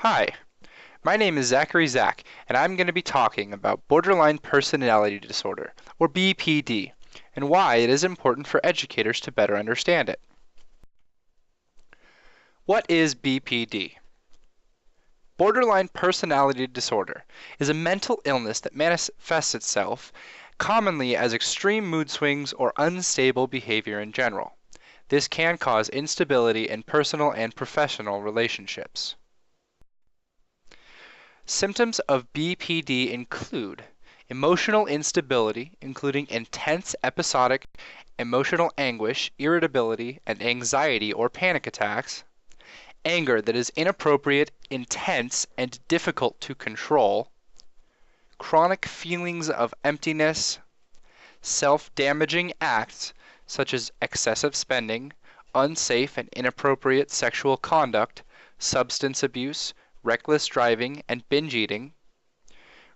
Hi, my name is Zache, and I'm going to be talking about borderline personality disorder, or BPD, and why it is important for educators to better understand it. What is BPD? Borderline personality disorder is a mental illness that manifests itself commonly as extreme mood swings or unstable behavior in general. This can cause instability in personal and professional relationships. Symptoms of BPD include emotional instability, including intense episodic emotional anguish, irritability, and anxiety or panic attacks, anger that is inappropriate, intense, and difficult to control, chronic feelings of emptiness, self-damaging acts such as excessive spending, unsafe and inappropriate sexual conduct, substance abuse, reckless driving, and binge eating,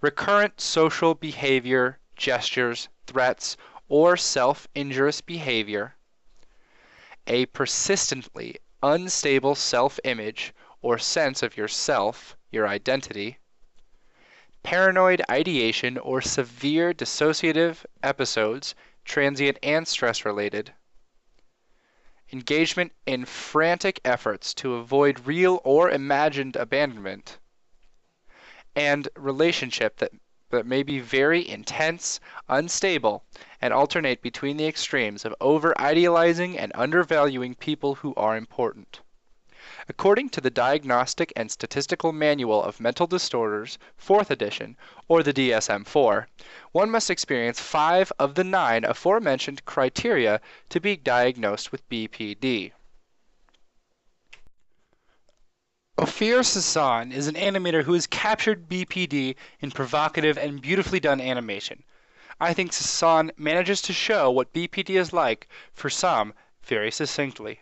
recurrent social behavior, gestures, threats, or self-injurious behavior, a persistently unstable self-image or sense of yourself, your identity, paranoid ideation or severe dissociative episodes, transient and stress-related, engagement in frantic efforts to avoid real or imagined abandonment, and relationship that may be very intense, unstable, and alternate between the extremes of over-idealizing and undervaluing people who are important. According to the Diagnostic and Statistical Manual of Mental Disorders, 4th edition, or the DSM-4, one must experience 5 of the 9 aforementioned criteria to be diagnosed with BPD. Ophir Sasan is an animator who has captured BPD in provocative and beautifully done animation. I think Sasan manages to show what BPD is like for some very succinctly.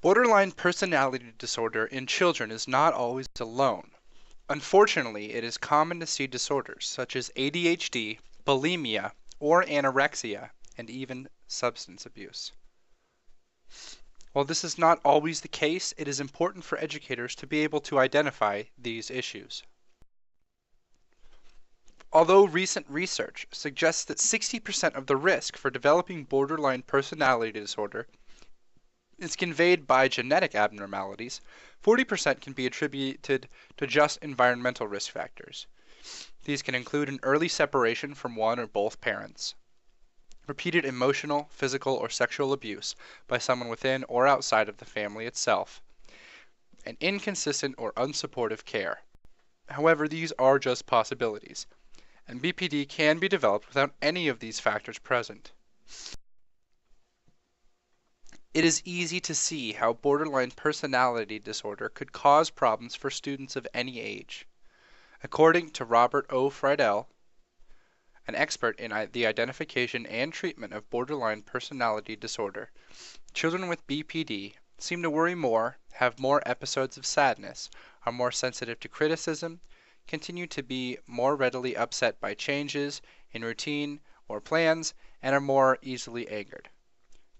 Borderline personality disorder in children is not always alone. Unfortunately, it is common to see disorders such as ADHD, bulimia, or anorexia, and even substance abuse. While this is not always the case, it is important for educators to be able to identify these issues. Although recent research suggests that 60% of the risk for developing borderline personality disorder is conveyed by genetic abnormalities, 40% can be attributed to just environmental risk factors. These can include an early separation from one or both parents, repeated emotional, physical, or sexual abuse by someone within or outside of the family itself, and inconsistent or unsupportive care. However, these are just possibilities, and BPD can be developed without any of these factors present. It is easy to see how borderline personality disorder could cause problems for students of any age. According to Robert O. Friedel, an expert in the identification and treatment of borderline personality disorder, children with BPD seem to worry more, have more episodes of sadness, are more sensitive to criticism, continue to be more readily upset by changes in routine or plans, and are more easily angered.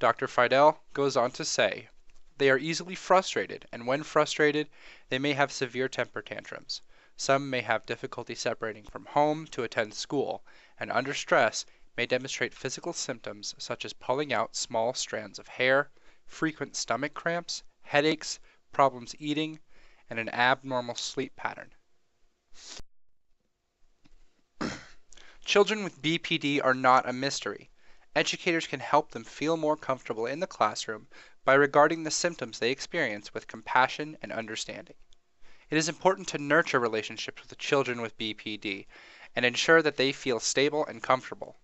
Dr. Friedel goes on to say, they are easily frustrated, and when frustrated, they may have severe temper tantrums. Some may have difficulty separating from home to attend school, and under stress may demonstrate physical symptoms such as pulling out small strands of hair, frequent stomach cramps, headaches, problems eating, and an abnormal sleep pattern. Children with BPD are not a mystery. Educators can help them feel more comfortable in the classroom by regarding the symptoms they experience with compassion and understanding. It is important to nurture relationships with the children with BPD and ensure that they feel stable and comfortable.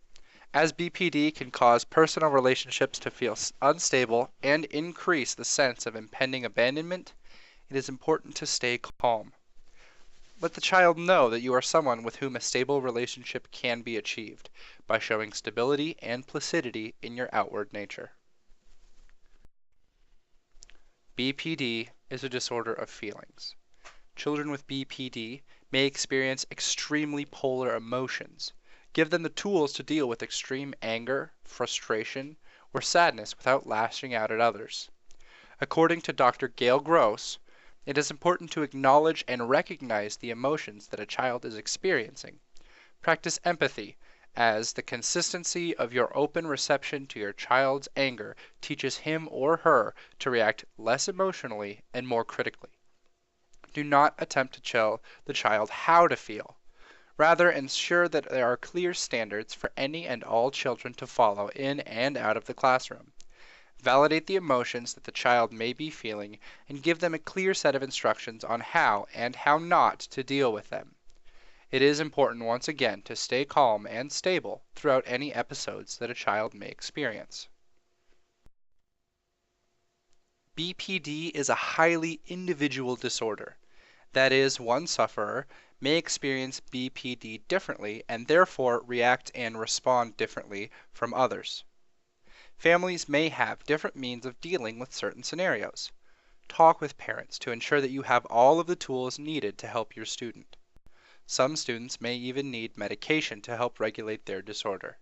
As BPD can cause personal relationships to feel unstable and increase the sense of impending abandonment, it is important to stay calm. Let the child know that you are someone with whom a stable relationship can be achieved by showing stability and placidity in your outward nature. BPD is a disorder of feelings. Children with BPD may experience extremely polar emotions. Give them the tools to deal with extreme anger, frustration, or sadness without lashing out at others. According to Dr. Gail Gross, it is important to acknowledge and recognize the emotions that a child is experiencing. Practice empathy, as the consistency of your open reception to your child's anger teaches him or her to react less emotionally and more critically. Do not attempt to tell the child how to feel. Rather, ensure that there are clear standards for any and all children to follow in and out of the classroom. Validate the emotions that the child may be feeling and give them a clear set of instructions on how and how not to deal with them. It is important once again to stay calm and stable throughout any episodes that a child may experience. BPD is a highly individual disorder. That is, one sufferer may experience BPD differently and therefore react and respond differently from others. Families may have different means of dealing with certain scenarios. Talk with parents to ensure that you have all of the tools needed to help your student. Some students may even need medication to help regulate their disorder.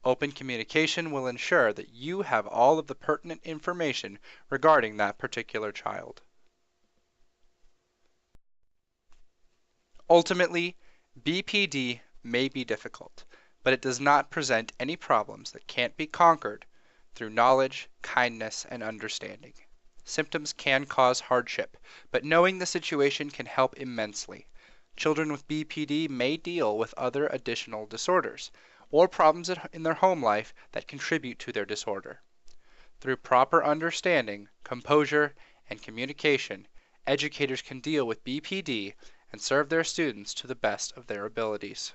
Open communication will ensure that you have all of the pertinent information regarding that particular child. Ultimately, BPD may be difficult, but it does not present any problems that can't be conquered through knowledge, kindness, and understanding. Symptoms can cause hardship, but knowing the situation can help immensely. Children with BPD may deal with other additional disorders or problems in their home life that contribute to their disorder. Through proper understanding, composure, and communication, educators can deal with BPD and serve their students to the best of their abilities.